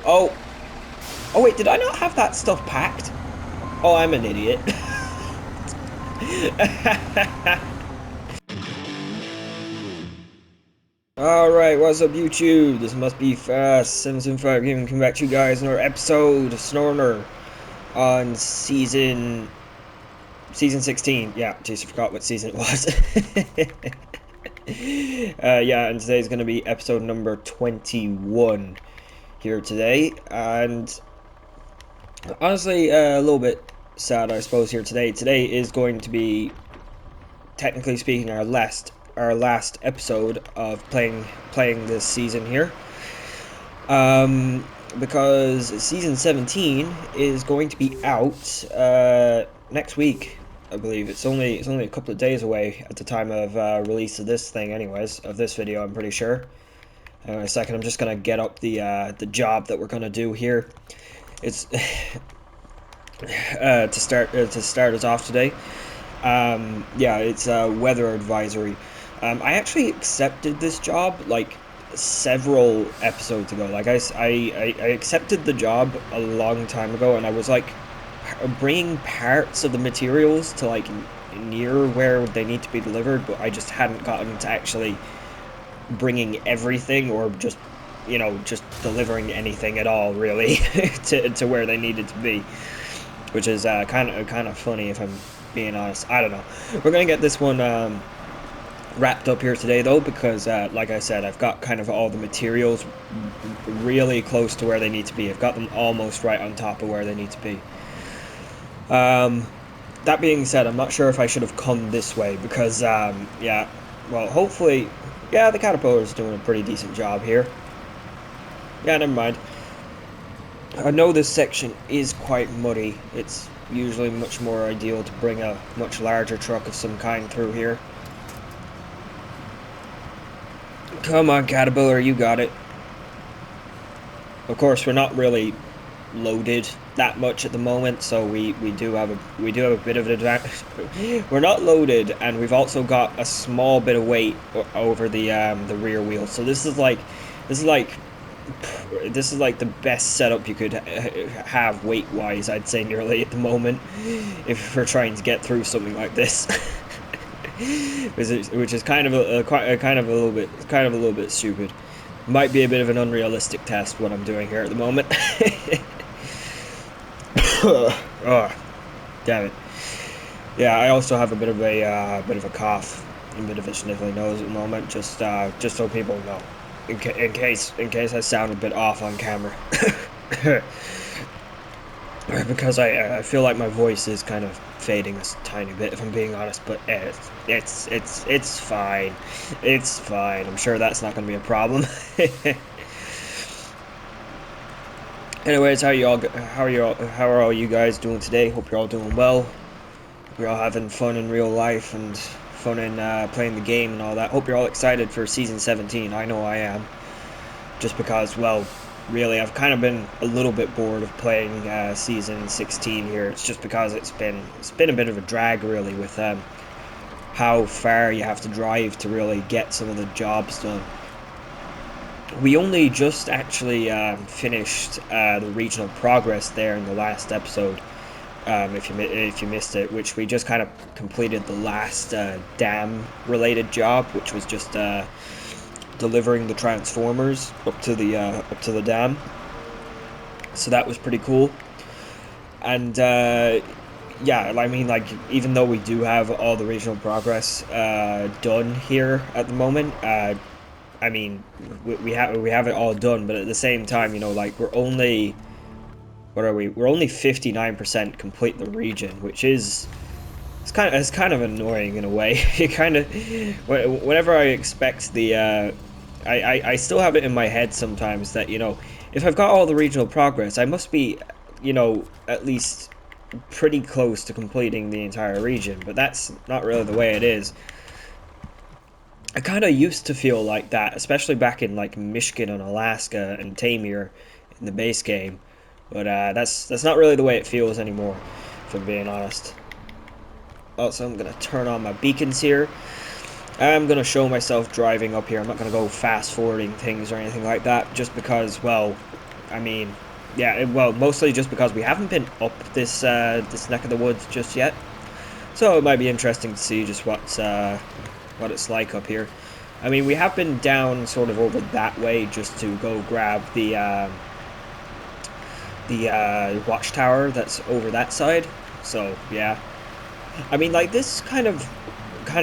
Oh, oh wait, did I not have that stuff packed? Oh, I'm an idiot. Alright, what's up YouTube? This must be fast. 775 Gaming coming back to you guys in our episode of SNOWRUNNER on season 16. Yeah, jeez, I forgot what season it was. Yeah, and today's gonna be episode number 21 here today, and honestly, a little bit sad, I suppose, here today. Today is going to be, technically speaking, our last episode of playing this season here. Because season 17 is going to be out next week. I believe it's only a couple of days away at the time of release of this thing, anyways, of this video. I'm pretty sure. Hang on a second. I'm just gonna get up the job that we're gonna do here. It's to start us off today. Yeah, it's a weather advisory. I actually accepted this job like several episodes ago. Like I accepted the job a long time ago, and I was like bringing parts of the materials to like near where they need to be delivered, but I just hadn't gotten to actually bringing everything, or just, you know, just delivering anything at all, really, to where they needed to be, which is kind of funny, if I'm being honest. I don't know. We're gonna get this one wrapped up here today, though, because like I said, I've got kind of all the materials really close to where they need to be. I've got them almost right on top of where they need to be. That being said, I'm not sure if I should have come this way, because yeah, well, hopefully, yeah, the Caterpillar is doing a pretty decent job here. Yeah, never mind. I know this section is quite muddy. It's usually much more ideal to bring a much larger truck of some kind through here. Come on, Caterpillar, you got it. Of course, we're not really loaded that much at the moment, so we do have a bit of an advantage. We're not loaded, and we've also got a small bit of weight over the rear wheel. So this is like the best setup you could have weight-wise, I'd say, nearly at the moment, if we're trying to get through something like this. which is kind of a little bit stupid. Might be a bit of an unrealistic test what I'm doing here at the moment. Oh, damn it. Yeah, I also have a bit of a cough, a bit of a sniffly nose at the moment. Just so people know, in case I sound a bit off on camera. Because I feel like my voice is kind of fading a tiny bit, if I'm being honest, but it's fine. It's fine. I'm sure that's not going to be a problem. Anyways, how are all you guys doing today? Hope you're all doing well. Hope you're all having fun in real life and fun in playing the game and all that. Hope you're all excited for season 17. I know I am. Just because, well, really, I've kind of been a little bit bored of playing season 16 here. It's just because it's been a bit of a drag, really, with how far you have to drive to really get some of the jobs done. We only just actually finished the regional progress there in the last episode, if you missed it, which we just kind of completed the last dam-related job, which was just delivering the transformers up to the dam. So that was pretty cool. And yeah, I mean, like, even though we do have all the regional progress done here at the moment, I mean, we have it all done, but at the same time, you know, like, we're only 59% complete the region, which is it's kind of annoying in a way. You kind of, whenever I expect the I still have it in my head sometimes that, you know, if I've got all the regional progress, I must be, you know, at least pretty close to completing the entire region, but that's not really the way it is. I kind of used to feel like that, especially back in like Michigan and Alaska and Tamir in the base game, but that's not really the way it feels anymore, if I'm being honest. Also, I'm gonna turn on my beacons here. I'm gonna show myself driving up here. I'm not gonna go fast forwarding things or anything like that, just because, well, I mean, yeah, well, mostly just because we haven't been up this this neck of the woods just yet. So it might be interesting to see just what it's like up here. I mean, we have been down sort of over that way just to go grab the watchtower that's over that side. So yeah, I mean, like this kind of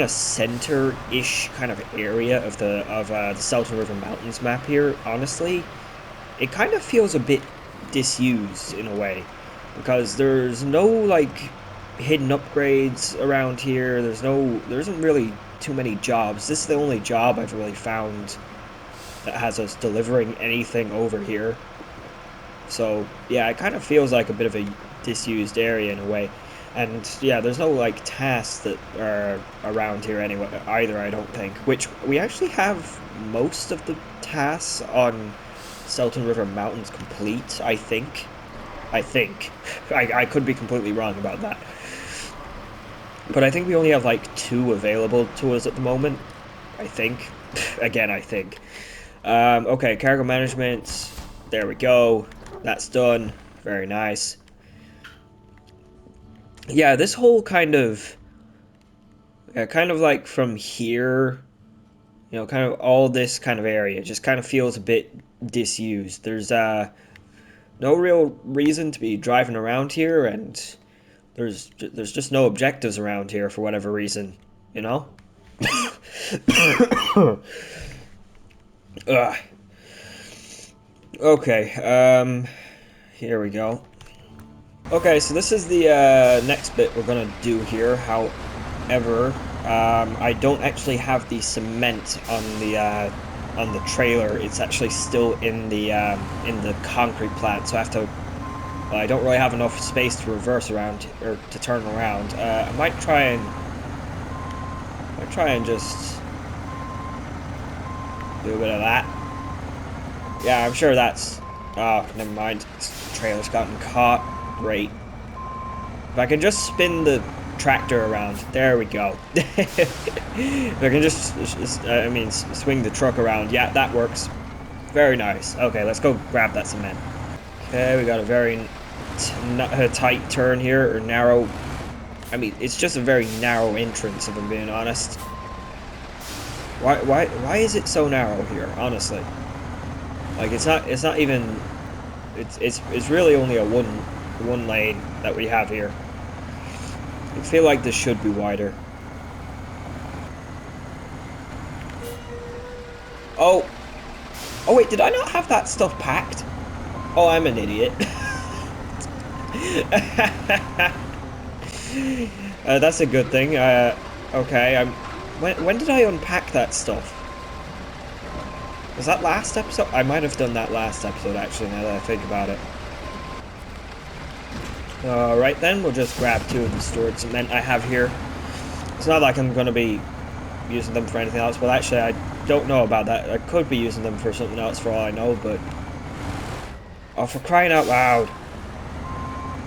center-ish kind of area of the Selten River Mountains map here. Honestly, it kind of feels a bit disused in a way because there's no like hidden upgrades around here. There isn't really too many jobs. This is the only job I've really found that has us delivering anything over here. So yeah, it kind of feels like a bit of a disused area in a way. And yeah, there's no like tasks that are around here anyway either, I don't think. Which we actually have most of the tasks on Selten River Mountains complete, I think. I could be completely wrong about that. But I think we only have like 2 available to us at the moment. I think. Again, I think. Okay, cargo management. There we go. That's done. Very nice. Yeah, this whole kind of like from here, you know, kind of all this kind of area just kind of feels a bit disused. There's no real reason to be driving around here, and there's just no objectives around here for whatever reason, you know? Ugh. Okay, here we go. Okay, so this is the next bit we're gonna do here. However, I don't actually have the cement on the trailer. It's actually still in the concrete plant, so I have to. Well, I don't really have enough space to reverse around or to turn around. I might try and just do a bit of that. Yeah, I'm sure that's. Oh, never mind. This trailer's gotten caught. Great. If I can just spin the tractor around. There we go. If I can just, swing the truck around. Yeah, that works. Very nice. Okay, let's go grab that cement. Okay, we got a very tight turn here, or narrow. I mean, it's just a very narrow entrance, if I'm being honest. Why is it so narrow here, honestly? Like, it's not even... It's really only a one lane that we have here. I feel like this should be wider. Oh wait, did I not have that stuff packed? Oh, I'm an idiot. That's a good thing. Okay, when did I unpack that stuff? Was that last episode? I might have done that last episode, actually, now that I think about it. Alright then, we'll just grab 2 of the stored cement I have here. It's not like I'm going to be using them for anything else. Well, actually, I don't know about that. I could be using them for something else for all I know, but... Oh, for crying out loud.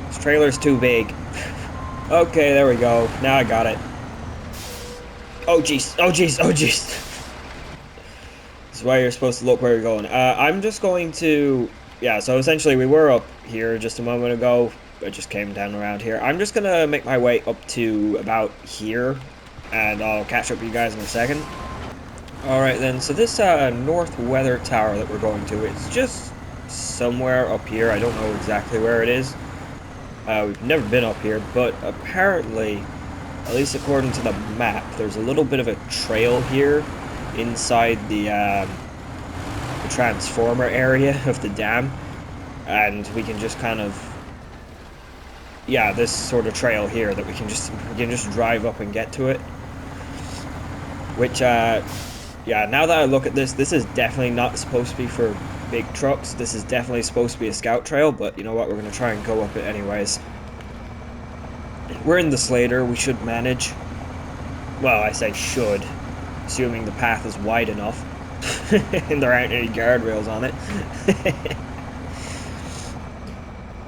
This trailer's too big. Okay, there we go. Now I got it. Oh, jeez. Oh, jeez. Oh, jeez. This is why you're supposed to look where you're going. I'm just going to... Yeah, so essentially we were up here just a moment ago. I just came down around here. I'm just going to make my way up to about here, and I'll catch up with you guys in a second. Alright then, so this north weather tower that we're going to, it's just somewhere up here. I don't know exactly where it is. We've never been up here, but apparently, at least according to the map, there's a little bit of a trail here inside the transformer area of the dam, and we can just kind of, yeah, this sort of trail here that we can just drive up and get to it. Which, yeah, now that I look at this is definitely not supposed to be for big trucks. This is definitely supposed to be a scout trail, but you know what, we're going to try and go up it anyways. We're in the Sleiter, we should manage. Well, I say should, assuming the path is wide enough. And there aren't any guardrails on it.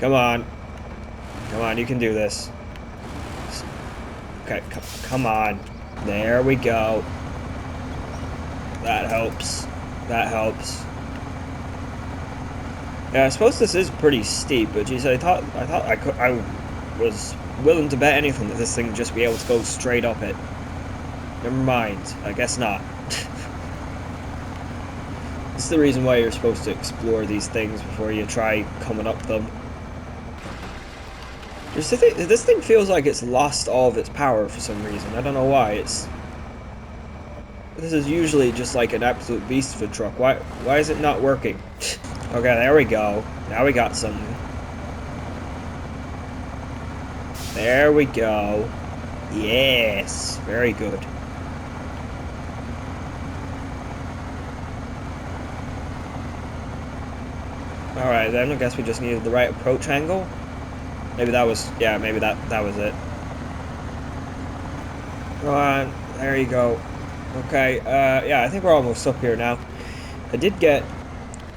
Come on. Come on, you can do this. Okay, come on. There we go. That helps. That helps. Yeah, I suppose this is pretty steep, but geez, I was willing to bet anything that this thing would just be able to go straight up it. Never mind, I guess not. This is the reason why you're supposed to explore these things before you try coming up them. This thing feels like it's lost all of its power for some reason. I don't know why. This is usually just like an absolute beast of a truck. Why is it not working? Okay, there we go. Now we got something. There we go. Yes, very good. Alright then, I guess we just needed the right approach angle. Maybe that was, yeah, maybe that was it. Go on, there you go. Okay, yeah, I think we're almost up here now. I did get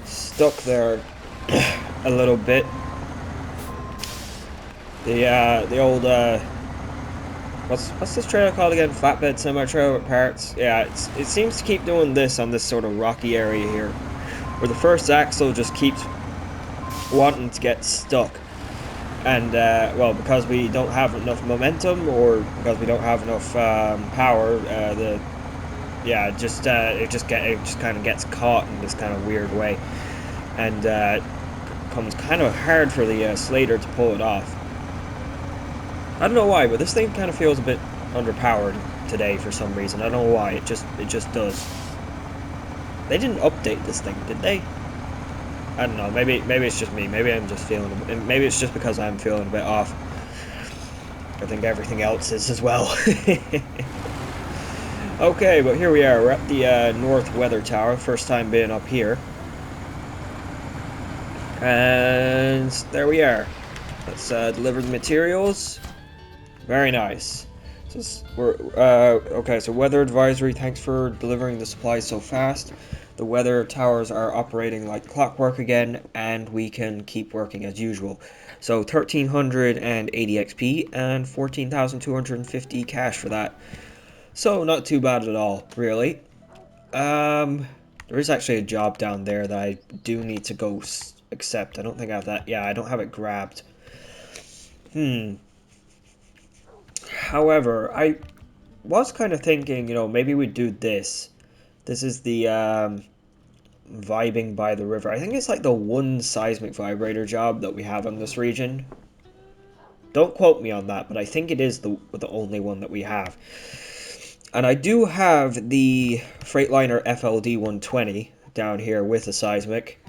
stuck there a little bit. The old, what's this trailer called again? Flatbed semi-trailer with parts? Yeah, it seems to keep doing this on this sort of rocky area here, where the first axle just keeps wanting to get stuck. And, well, because we don't have enough momentum, or because we don't have enough power, it just kind of gets caught in this kind of weird way, and it becomes kind of hard for the Sleiter to pull it off. I don't know why, but this thing kind of feels a bit underpowered today for some reason. I don't know why. It just does. They didn't update this thing, did they? I don't know. Maybe it's just me. Maybe I'm just feeling. Maybe it's just because I'm feeling a bit off. I think everything else is as well. Okay, but here we are. We're at the North Weather Tower. First time being up here. And there we are. Let's deliver the materials. Very nice. So okay, so weather advisory. Thanks for delivering the supplies so fast. The weather towers are operating like clockwork again, and we can keep working as usual. So 1,380 XP and 14,250 cash for that. So not too bad at all, really. There is actually a job down there that I do need to go accept. I don't think I have that. Yeah, I don't have it grabbed. However, I was kind of thinking, you know, maybe we'd do this. This is the vibing by the river. I think it's like the one seismic vibrator job that we have on this region. Don't quote me on that, but I think it is the only one that we have. And I do have the Freightliner FLD 120 down here with a seismic,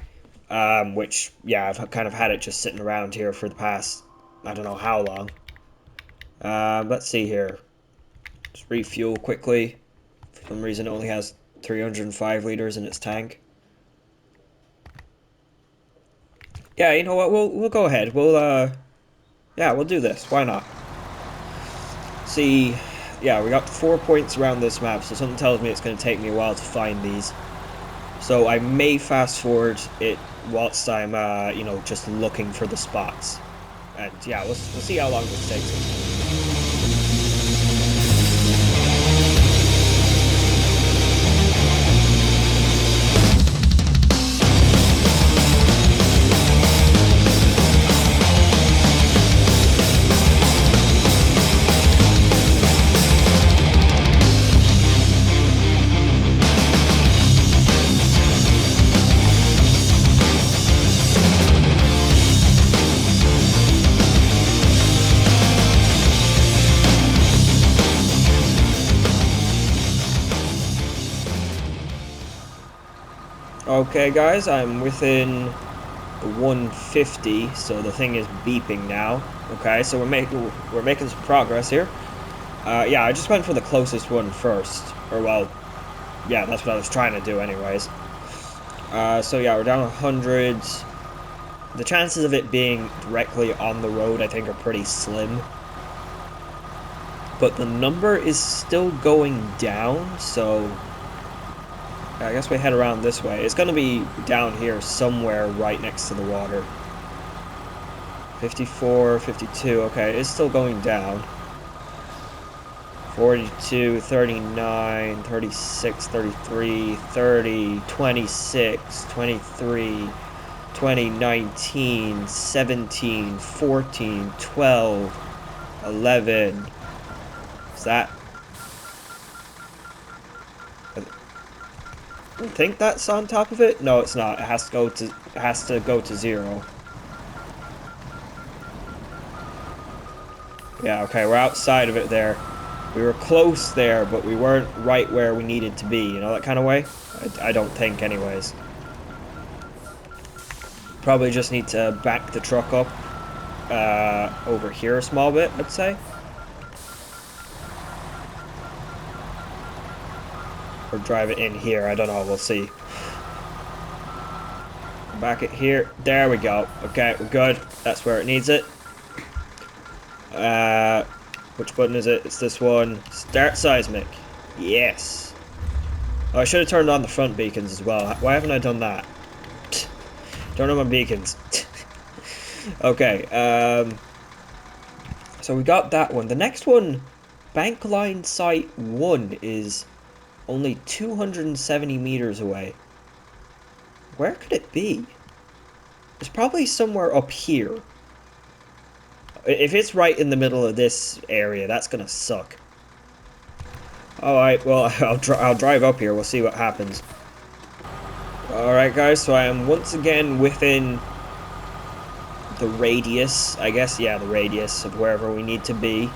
which, yeah, I've kind of had it just sitting around here for the past, I don't know how long. Let's see here. Just refuel quickly. For some reason it only has 305 liters in its tank. Yeah, you know what? We'll go ahead. Yeah, we'll do this. Why not? See, yeah, we got 4 points around this map, so something tells me it's going to take me a while to find these. So I may fast forward it whilst I'm, you know, just looking for the spots. And yeah, we'll see how long this takes us. Okay, guys, I'm within the 150, so the thing is beeping now. Okay, so we're making some progress here. Yeah, I just went for the closest one first, or well, yeah, that's what I was trying to do, anyways. So yeah, we're down 100. The chances of it being directly on the road, I think, are pretty slim. But the number is still going down, so I guess we head around this way. It's going to be down here somewhere right next to the water. 54, 52, okay, it's still going down. 42, 39, 36, 33, 30, 26, 23. 20, 19, 17, 14, 12, 11. Is that? I think that's on top of it. No, it's not. It has to go to. It has to go to 0. Yeah. Okay. We're outside of it there. We were close there, but we weren't right where we needed to be. You know that kind of way. I don't think, anyways. Probably just need to back the truck up over here a small bit, I'd say. Or drive it in here, I don't know, we'll see. Back it here. There we go. Okay, we're good. That's where it needs it. Which button is it? It's this one. Start seismic. Yes. Oh, I should have turned on the front beacons as well. Why haven't I done that? Turn on my beacons. Okay, so we got that one. The next one, Bank Line Site 1, is only 270 meters away. Where could it be? It's probably somewhere up here. If it's right in the middle of this area, that's gonna suck. Alright, well, I'll drive up here. We'll see what happens. Alright, guys, so I am once again within the radius, I guess. Yeah, the radius of wherever we need to be.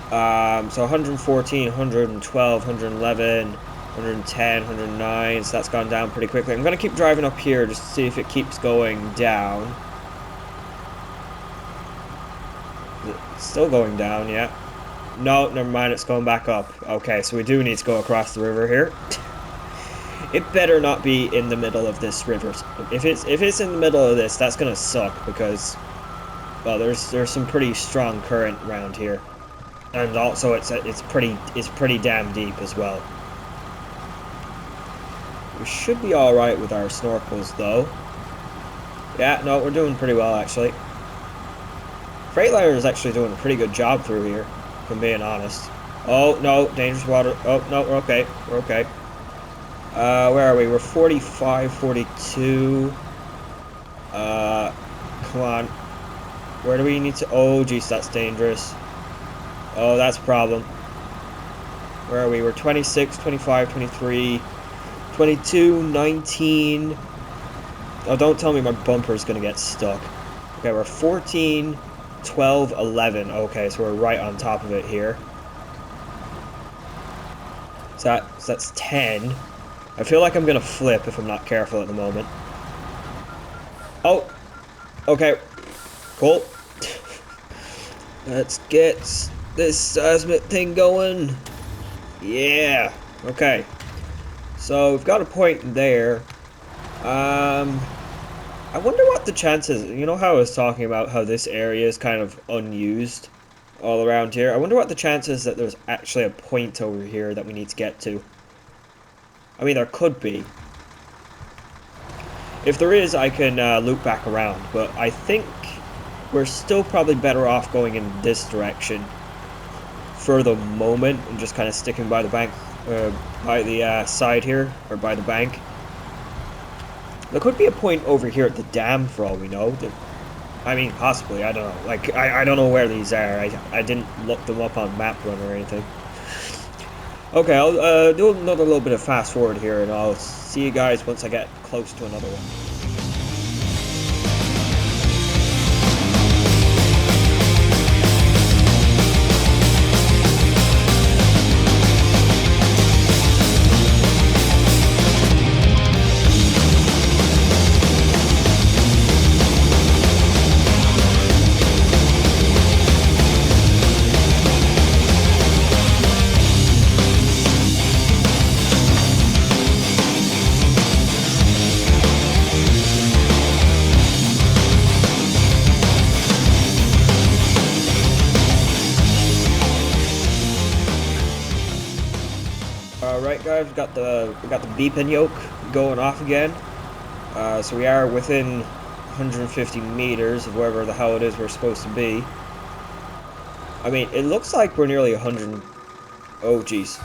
So 114, 112, 111, 110, 109, so that's gone down pretty quickly. I'm going to keep driving up here just to see if it keeps going down. It's still going down, yeah. No, never mind, it's going back up. Okay, so we do need to go across the river here. It better not be in the middle of this river. If it's in the middle of this, that's going to suck because, well, there's some pretty strong current around here. And also it's pretty damn deep as well. We should be all right with our snorkels though. Yeah, no, we're doing pretty well actually. Freightliner is actually doing a pretty good job through here, if I'm being honest. Oh no, dangerous water. Oh no, we're okay. We're okay. Where are we? We're 45, 42. Come on. Where do we need to? Oh, geez, that's dangerous. Oh, that's a problem. Where are we? We're 26, 25, 23, 22, 19. Oh, don't tell me my bumper is going to get stuck. Okay, we're 14, 12, 11. Okay, so we're right on top of it here. So that's 10. I feel like I'm going to flip if I'm not careful at the moment. Oh, okay. Cool. Let's get this seismic thing going. Yeah. Okay. So we've got a point there. I wonder what the chances. You know how I was talking about how this area is kind of unused all around here. I wonder what the chances that there's actually a point over here that we need to get to. I mean, there could be. If there is, I can loop back around. But I think we're still probably better off going in this direction for the moment and just kind of sticking by the bank, by the side here, or by the bank. There could be a point over here at the dam for all we know. I mean, possibly, I don't know. Like, I don't know where these are. I didn't look them up on Map Run or anything. Okay, I'll do another little bit of fast forward here, and I'll see you guys once I get close to another one. Alright guys, we got the beeping yoke going off again. So we are within 150 meters of wherever the hell it is we're supposed to be. I mean, it looks like we're nearly 100. Oh jeez.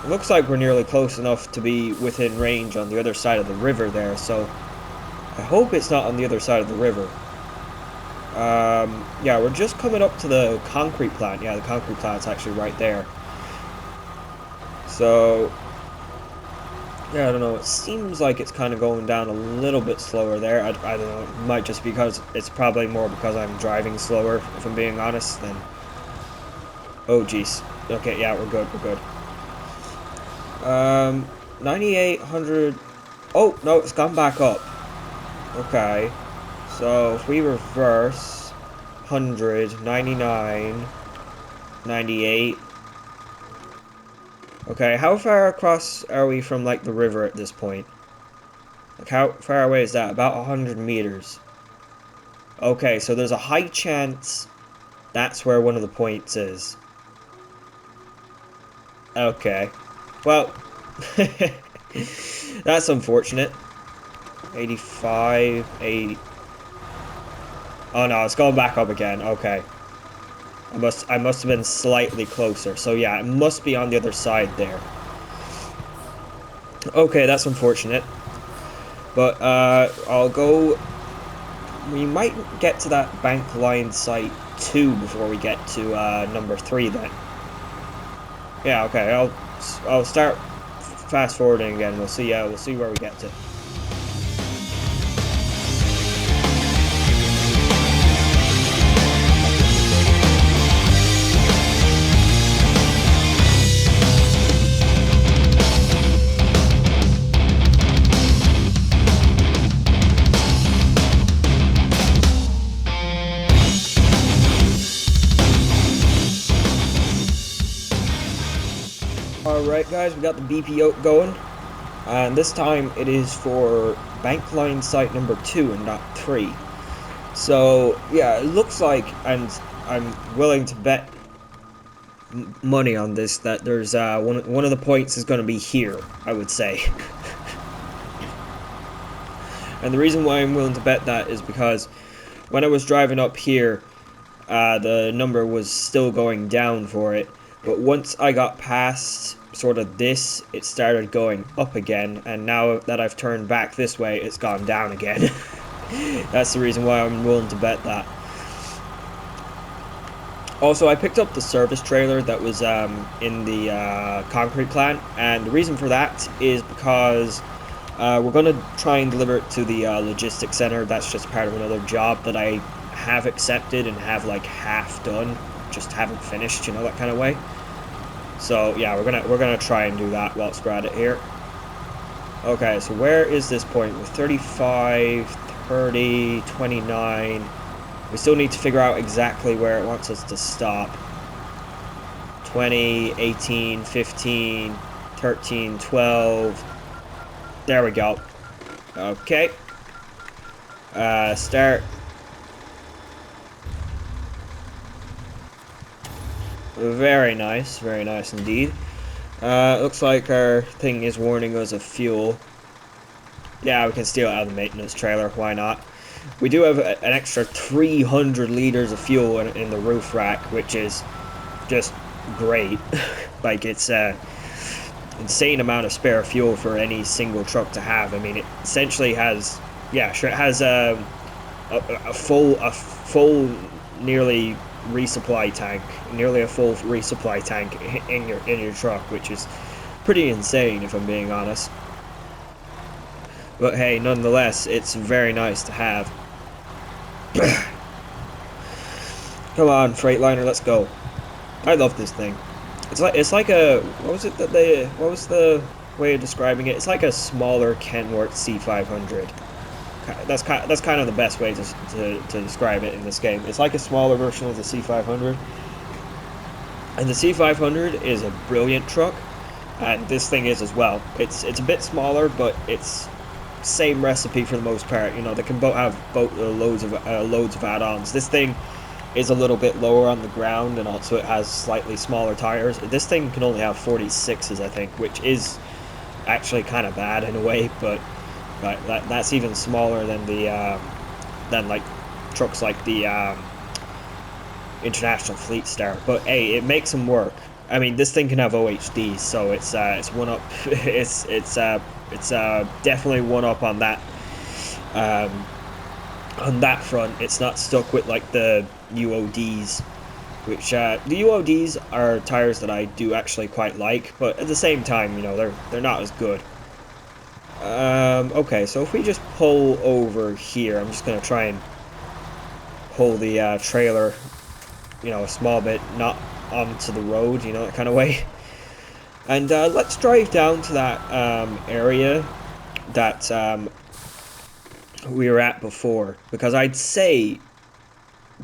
It looks like we're nearly close enough to be within range on the other side of the river there, so I hope it's not on the other side of the river. Yeah, we're just coming up to the concrete plant. Yeah, the concrete plant's actually right there. So, yeah, I don't know. It seems like it's kind of going down a little bit slower there. I don't know. It might just because it's probably more because I'm driving slower, if I'm being honest, than... Oh, jeez. Okay, yeah, we're good. We're good. 9,800... Oh, no, it's gone back up. Okay. So, if we reverse... 100, 99, 98... Okay, how far across are we from, like, the river at this point? Like, how far away is that? About 100 meters. Okay, so there's a high chance that's where one of the points is. Okay. Well, that's unfortunate. 85, 80... Oh no, it's going back up again. Okay. I must have been slightly closer. So yeah, it must be on the other side there. Okay, that's unfortunate. But I'll go... We might get to that bank line site 2 before we get to number 3 then. Yeah, okay. I'll start fast forwarding again. We'll see where we get to. Alright guys, we got the BP going, and this time it is for bank line site number 2 and not 3. So yeah, it looks like, and I'm willing to bet money on this, that there's one of the points is going to be here, I would say. And the reason why I'm willing to bet that is because when I was driving up here, the number was still going down for it, but once I got past sort of this, it started going up again, and now that I've turned back this way, it's gone down again. That's the reason why I'm willing to bet that. Also, I picked up the service trailer that was in the concrete plant, and the reason for that is because we're going to try and deliver it to the logistics center. That's just part of another job that I have accepted and have like half done, just haven't finished, you know, that kind of way. So yeah, we're gonna try and do that whilst we're at it here. Okay, so where is this point? With 35, 30, 29. We still need to figure out exactly where it wants us to stop. 20, 18, 15, 13, 12. There we go. Okay. Start. Very nice indeed. Looks like our thing is warning us of fuel. Yeah, we can steal it out of the maintenance trailer, why not? We do have an extra 300 liters of fuel in the roof rack, which is just great. Like, it's an insane amount of spare fuel for any single truck to have. I mean, it essentially has, yeah, sure, it has a full nearly resupply tank, nearly a full resupply tank in your truck, which is pretty insane if I'm being honest. But hey, nonetheless, it's very nice to have. Come on, Freightliner, let's go. I love this thing. It's like a, what was the way of describing it? It's like a smaller Kenworth C500. That's kind of the best way to describe it in this game. It's like a smaller version of the C500. And the C500 is a brilliant truck, and this thing is as well. It's a bit smaller, but it's same recipe for the most part. You know, they can both have loads of add-ons. This thing is a little bit lower on the ground, and also it has slightly smaller tires. This thing can only have 46s, I think, which is actually kind of bad in a way, but that's even smaller than the than like trucks like the International Fleet Star. But hey, it makes them work. I mean, this thing can have OHDs, so it's one up. It's definitely one up on that Um, on that front, it's not stuck with like the UODs, which the UODs are tires that I do actually quite like, but at the same time, you know, they're not as good. Okay, so if we just pull over here, I'm just gonna try and pull the trailer, you know, a small bit, not onto the road, you know, that kind of way. And let's drive down to that area that we were at before, because I'd say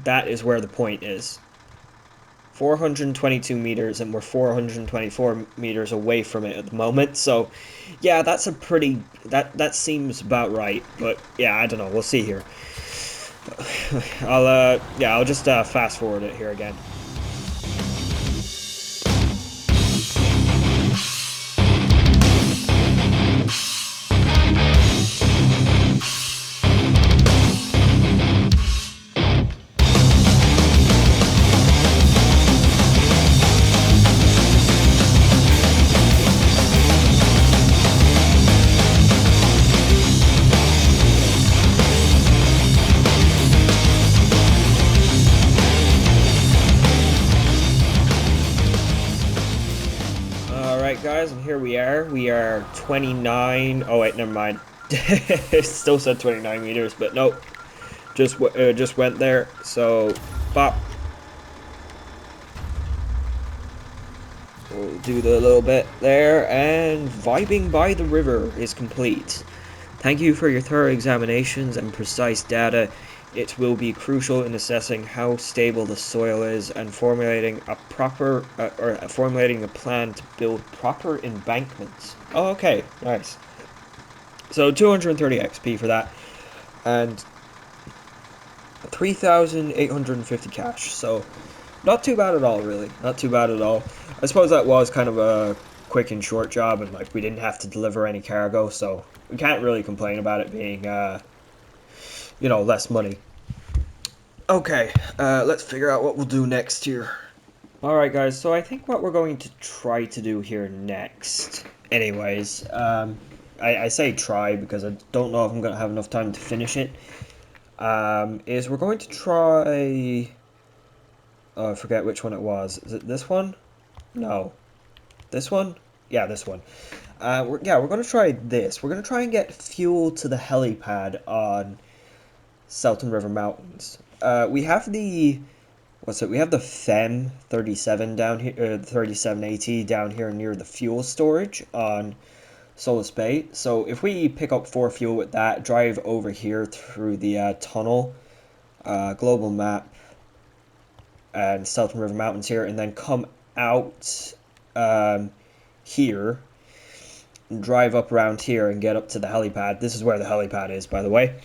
that is where the point is. 422 meters, and we're 424 meters away from it at the moment. So, yeah, that's a pretty that seems about right. But yeah, I don't know. We'll see here. I'll just fast forward it here again. Alright guys, and here we are. We are 29... Oh wait, never mind. It still said 29 meters, but nope. Just went there. So, bop. We'll do the little bit there, and vibing by the river is complete. Thank you for your thorough examinations and precise data. It will be crucial in assessing how stable the soil is and formulating a plan to build proper embankments. Oh, okay, nice. So 230 XP for that, and 3,850 cash. So not too bad at all, really. Not too bad at all. I suppose that was kind of a quick and short job, and like we didn't have to deliver any cargo, so we can't really complain about it being, you know, less money. Okay, let's figure out what we'll do next here. Alright guys, so I think what we're going to try to do here next, anyways, I say try because I don't know if I'm going to have enough time to finish it, is we're going to try, oh, I forget which one it was. Is it this one? No. This one? Yeah, this one. We're going to try this. We're going to try and get fuel to the helipad on Selten River Mountains. We have the, we have the FEMM 37 down here, 3780 down here near the fuel storage on Solus Bay. So if we pick up 4 fuel with that, drive over here through the tunnel, global map, and Selten River Mountains here, and then come out here, and drive up around here and get up to the helipad. This is where the helipad is, by the way.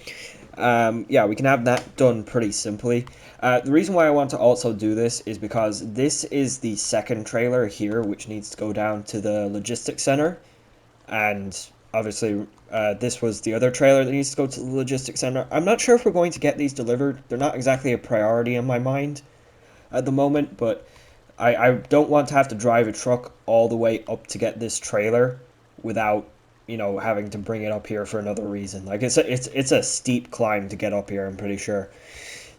Yeah, we can have that done pretty simply. The reason why I want to also do this is because this is the second trailer here, which needs to go down to the logistics center. And obviously, this was the other trailer that needs to go to the logistics center. I'm not sure if we're going to get these delivered. They're not exactly a priority in my mind at the moment, but I don't want to have to drive a truck all the way up to get this trailer without, you know, having to bring it up here for another reason. Like, it's a steep climb to get up here, I'm pretty sure.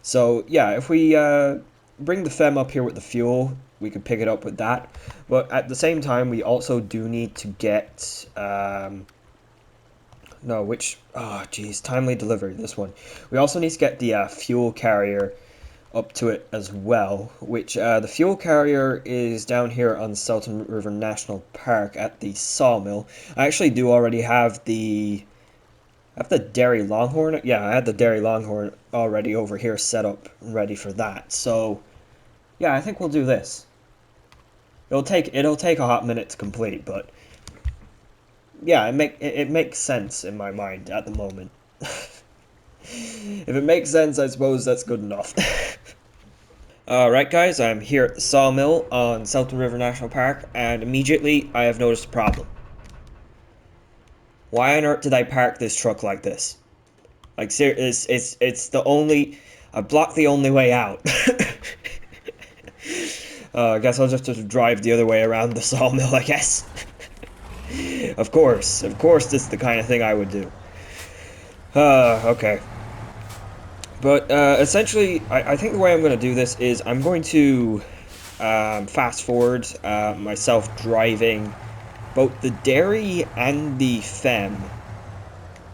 So yeah, if we bring the FEMM up here with the fuel, we could pick it up with that. But at the same time, we also do need to get timely delivery, this one. We also need to get the fuel carrier up to it as well, which the fuel carrier is down here on Selten River National Park at the sawmill. I actually do already have the Derry Longhorn. Yeah, I had the Derry Longhorn already over here set up ready for that. So yeah, I think we'll do this. It'll take a hot minute to complete, but yeah, it makes sense in my mind at the moment. If it makes sense, I suppose that's good enough. Alright guys, I'm here at the sawmill on Selten River National Park, and immediately I have noticed a problem. Why on earth did I park this truck like this? Like, it's the only... I blocked the only way out. I guess I'll just have to drive the other way around the sawmill, I guess. Of course, this is the kind of thing I would do. Okay. But essentially, I think the way I'm going to do this is I'm going to fast forward myself driving both the Derry and the FEMM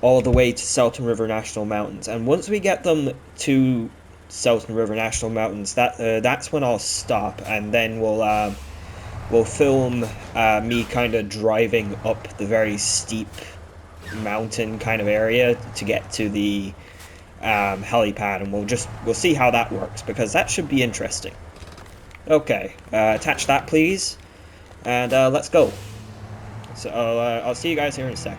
all the way to Selten River National Mountains. And once we get them to Selten River National Mountains, that's when I'll stop, and then we'll film me kind of driving up the very steep mountain kind of area to get to the helipad, and we'll see how that works, because that should be interesting. Okay, attach that please, and let's go. So I'll see you guys here in a sec.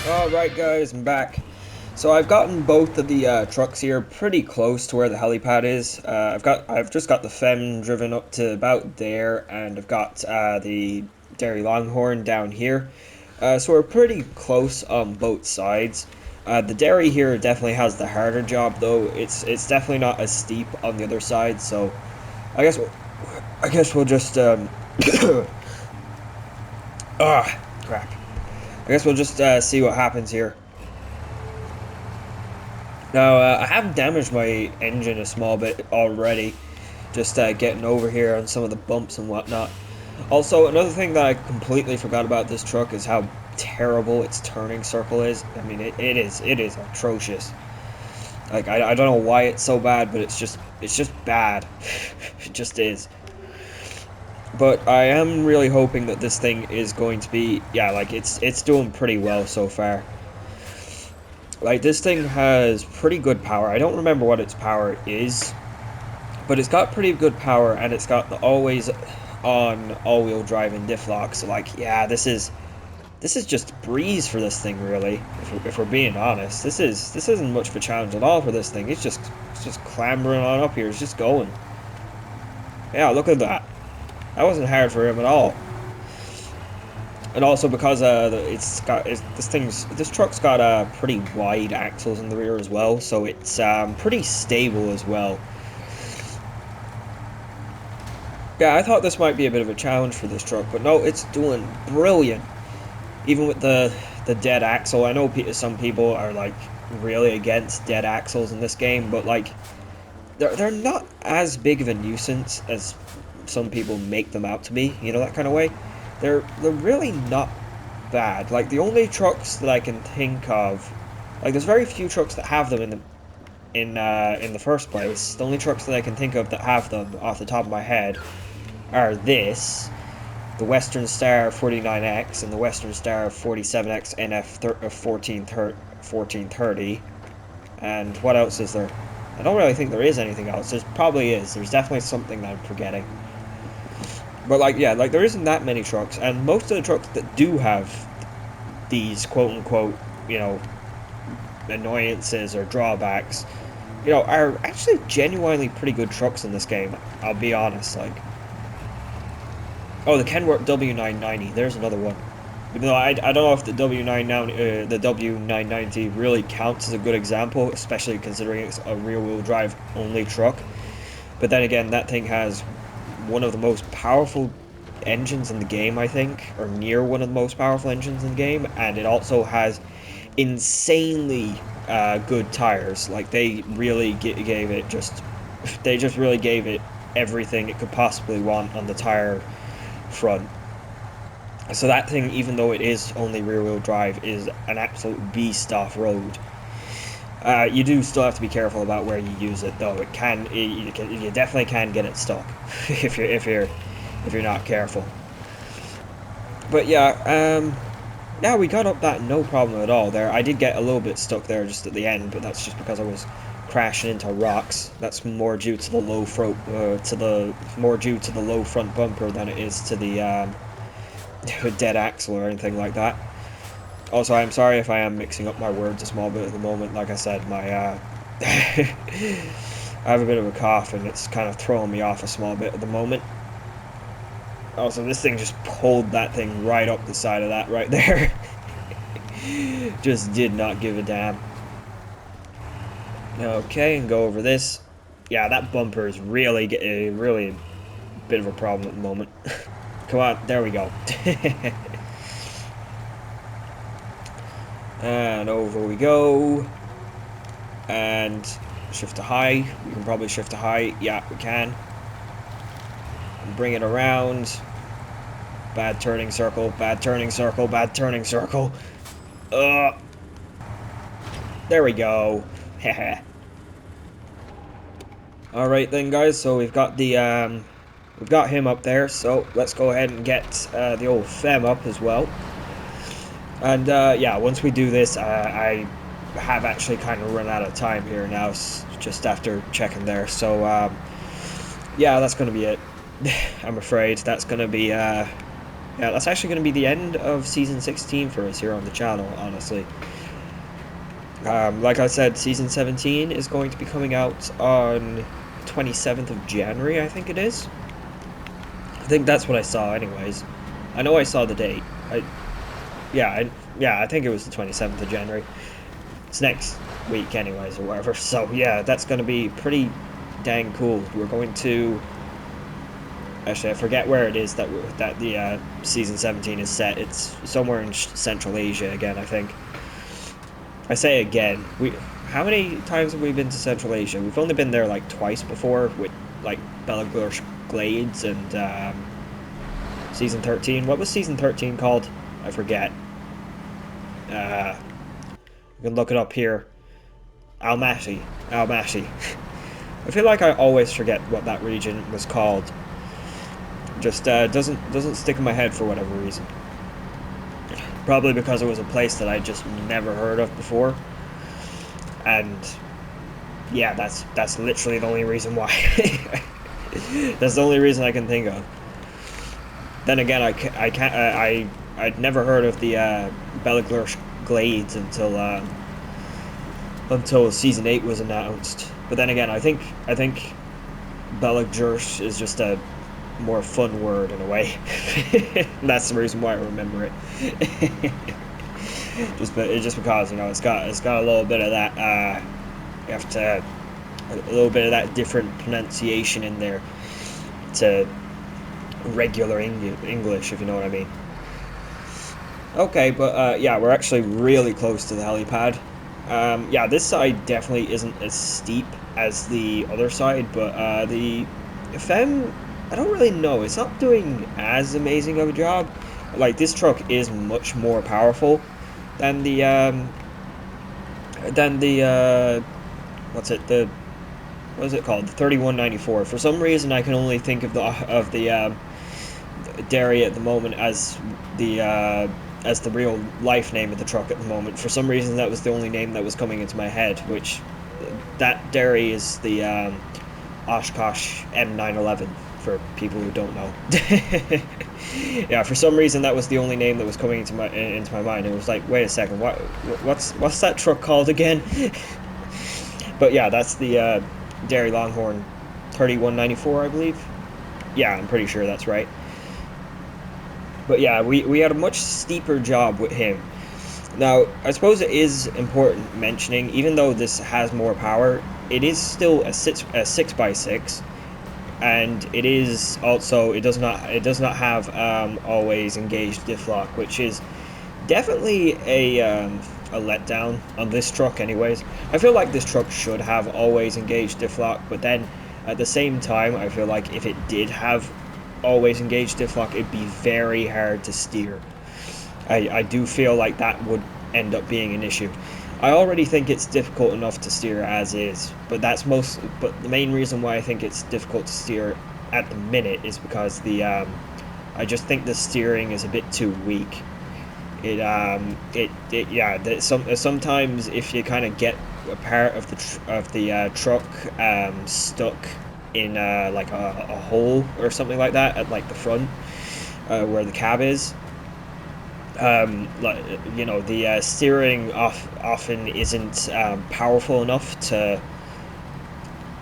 Alright guys, I'm back. So I've gotten both of the trucks here pretty close to where the helipad is. I've just got the FEMM driven up to about there, and I've got the Derry Longhorn down here. So we're pretty close on both sides. The Derry here definitely has the harder job, though. It's definitely not as steep on the other side. So I guess we'll just ah, crap. I guess we'll just see what happens here. Now, I have damaged my engine a small bit already, just getting over here on some of the bumps and whatnot. Also, another thing that I completely forgot about this truck is how terrible its turning circle is. I mean, it is atrocious. Like, I don't know why it's so bad, but it's just bad. It just is. But I am really hoping that this thing is going to be, yeah, like, it's doing pretty well so far. Like, this thing has pretty good power. I don't remember what its power is, but it's got pretty good power, and it's got the always on all-wheel drive and diff lock. So, like, yeah, this is just breeze for this thing, really. If we're being honest, this isn't much of a challenge at all for this thing. It's just clambering on up here. It's just going. Yeah, look at that. That wasn't hard for him at all. And also because this truck's got pretty wide axles in the rear as well, so it's pretty stable as well. Yeah, I thought this might be a bit of a challenge for this truck, but no, it's doing brilliant. Even with the dead axle, I know some people are like really against dead axles in this game, but like they're not as big of a nuisance as some people make them out to be. You know, that kind of way. They're really not bad. Like, the only trucks that I can think of, like, there's very few trucks that have them in the first place. The only trucks that I can think of that have them off the top of my head are the Western Star 49X and the Western Star 47X NF 1430. And what else is there? I don't really think there is anything else. There probably is. There's definitely something that I'm forgetting. But, like, yeah, like, there isn't that many trucks, and most of the trucks that do have these quote-unquote, you know, annoyances or drawbacks, you know, are actually genuinely pretty good trucks in this game, I'll be honest, like. Oh, the Kenworth W990, there's another one. Even though I don't know if the W990 really counts as a good example, especially considering it's a rear-wheel drive only truck. But then again, that thing has one of the most powerful engines in the game, I think, or near one of the most powerful engines in the game, and it also has insanely good tires. Like, they really gave it really gave it everything it could possibly want on the tire front. So that thing, even though it is only rear-wheel drive, is an absolute beast off-road. You do still have to be careful about where you use it, though. You definitely can get it stuck if you're not careful. But yeah, now we got up that no problem at all there. I did get a little bit stuck there just at the end, but that's just because I was crashing into rocks. That's more due to the low front bumper than it is to the dead axle or anything like that. Also, I'm sorry if I am mixing up my words a small bit at the moment. Like I said, my I have a bit of a cough and it's kind of throwing me off a small bit at the moment. Also, this thing just pulled that thing right up the side of that right there. Just did not give a damn. Okay, and go over this. Yeah, that bumper is really a bit of a problem at the moment. Come on, there we go. And over we go. And shift to high. We can probably shift to high. Yeah, we can. And bring it around. Bad turning circle, bad turning circle, bad turning circle. There we go. Alright then, guys, so we've got him up there, so let's go ahead and get the old FEMM up as well. And yeah, once we do this, I have actually kind of run out of time here now, just after checking there. So yeah, that's going to be it. I'm afraid that's going to be yeah, that's actually going to be the end of Season 16 for us here on the channel, honestly. Like I said, Season 17 is going to be coming out on 27th of January, I think it is. I think that's what I saw anyways. I know I saw the date. Yeah, I think it was the 27th of January. It's next week anyways, or whatever. So yeah, that's going to be pretty dang cool. We're going to... Actually, I forget where it is that the Season 17 is set. It's somewhere in Central Asia again, I think. I say again, how many times have we been to Central Asia? We've only been there like twice before with like Belarus Glades and Season 13. What was Season 13 called? I forget. You can look it up here. Almaty. I feel like I always forget what that region was called. Just doesn't stick in my head for whatever reason. Probably because it was a place that I just never heard of before. And yeah, that's literally the only reason why. That's the only reason I can think of. Then again, I'd never heard of the Belarus Glades until Season 8 was announced. But then again, I think Belarus is just a more fun word in a way. That's the reason why I remember it. just because, you know, it's got a little bit of that you have to a little bit of that different pronunciation in there to regular English, if you know what I mean. Okay, but yeah, we're actually really close to the helipad. Yeah, this side definitely isn't as steep as the other side, but the FEMM, I don't really know. It's not doing as amazing of a job. Like, this truck is much more powerful than the what is it called? The 3194. For some reason, I can only think of the Derry at the moment as the real life name of the truck at the moment. For some reason, that was the only name that was coming into my head. Which that Derry is the Oshkosh M911. For people who don't know. Yeah, for some reason that was the only name that was coming into my mind. It was like, wait a second, what's that truck called again? But yeah, that's the Derry Longhorn 3194, I believe. Yeah, I'm pretty sure that's right. But yeah, we had a much steeper job with him. Now, I suppose it is important mentioning, even though this has more power, it is still a 6x6. And it is also, it does not have always engaged diff lock, which is definitely a letdown on this truck anyways. I feel like this truck should have always engaged diff lock, but then at the same time, I feel like if it did have always engaged diff lock, it'd be very hard to steer. I do feel like that would end up being an issue. I already think it's difficult enough to steer as is, but but the main reason why I think it's difficult to steer at the minute is because I just think the steering is a bit too weak. Sometimes if you kind of get a part of the truck stuck in like a hole or something like that at like the front where the cab is. Like, you know, the steering often isn't powerful enough to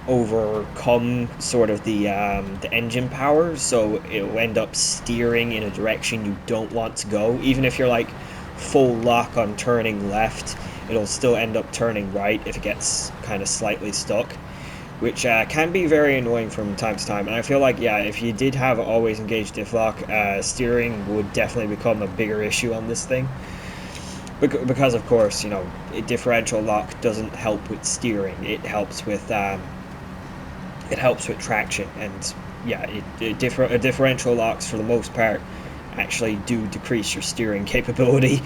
overcome sort of the engine power, so it will end up steering in a direction you don't want to go. Even if you're like full lock on turning left, it'll still end up turning right if it gets kind of slightly stuck, which can be very annoying from time to time. And I feel like, yeah, if you did have always engaged diff lock, steering would definitely become a bigger issue on this thing. Because of course, you know, a differential lock doesn't help with steering. It helps with traction. And yeah, differential locks for the most part actually do decrease your steering capability.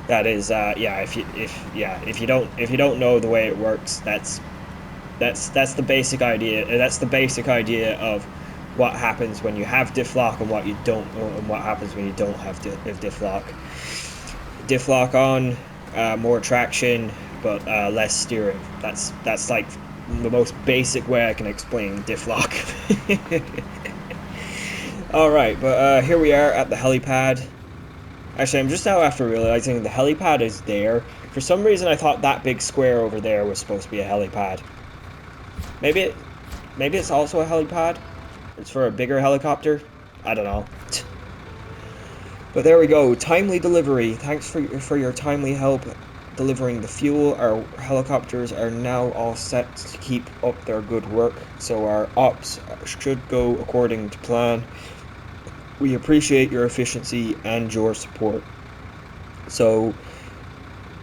That is, yeah, if you don't know the way it works, that's the basic idea. That's the basic idea of what happens when you have diff lock and what you don't, and what happens when you don't have diff lock. Diff lock on, more traction, but less steering. That's like the most basic way I can explain diff lock. All right, but here we are at the helipad. Actually, I'm just now after realizing the helipad is there. For some reason, I thought that big square over there was supposed to be a helipad. Maybe it's also a helipad. It's for a bigger helicopter. I don't know. But there we go. Timely delivery. Thanks for your timely help delivering the fuel. Our helicopters are now all set to keep up their good work, so our ops should go according to plan. We appreciate your efficiency and your support. So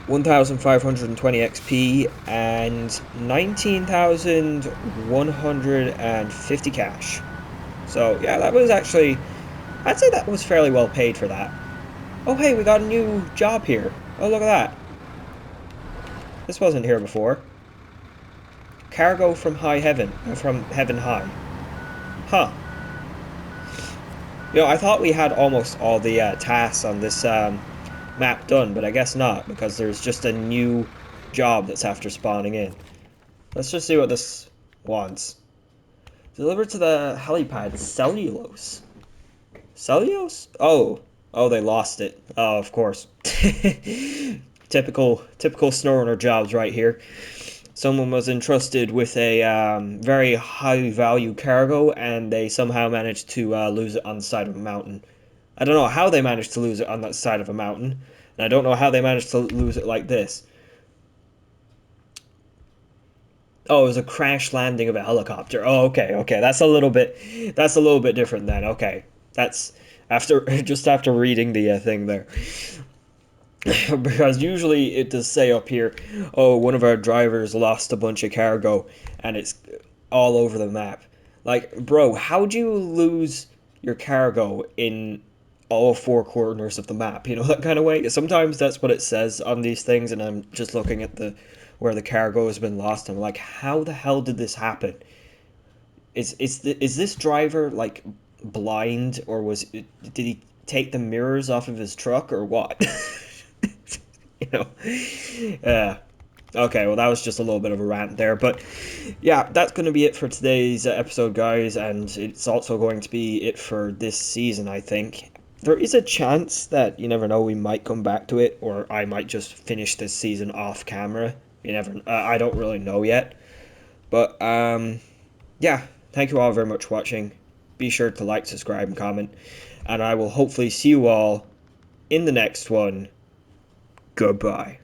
1,520 XP and 19,150 cash. So yeah, that was actually, I'd say that was fairly well paid for that. Oh hey, we got a new job here. Oh look at that. This wasn't here before. Cargo from high heaven, from heaven high. Huh. You know, I thought we had almost all the tasks on this map done, but I guess not, because there's just a new job that's after spawning in. Let's just see what this wants. Deliver to the helipad cellulose. Cellulose? Oh, they lost it. Oh, of course. typical SNOWRUNNER jobs right here. Someone was entrusted with a very high value cargo, and they somehow managed to lose it on the side of a mountain. I don't know how they managed to lose it on that side of a mountain, and I don't know how they managed to lose it like this. Oh, it was a crash landing of a helicopter. Oh, okay. That's a little bit different then. Okay. That's after just after reading the thing there. Because usually it does say up here, oh, one of our drivers lost a bunch of cargo, and it's all over the map. Like, bro, how'd you lose your cargo in all four corners of the map? You know, that kind of way. Sometimes that's what it says on these things, and I'm just looking at the where the cargo has been lost. I'm like, how the hell did this happen? Is this driver like blind, or did he take the mirrors off of his truck, or what? You know, yeah. Okay, well, that was just a little bit of a rant there, but yeah, that's going to be it for today's episode, guys, and it's also going to be it for this season, I think. There is a chance that, you never know, we might come back to it, or I might just finish this season off camera. You never, I don't really know yet, but yeah, thank you all very much for watching. Be sure to like, subscribe, and comment, and I will hopefully see you all in the next one. Goodbye.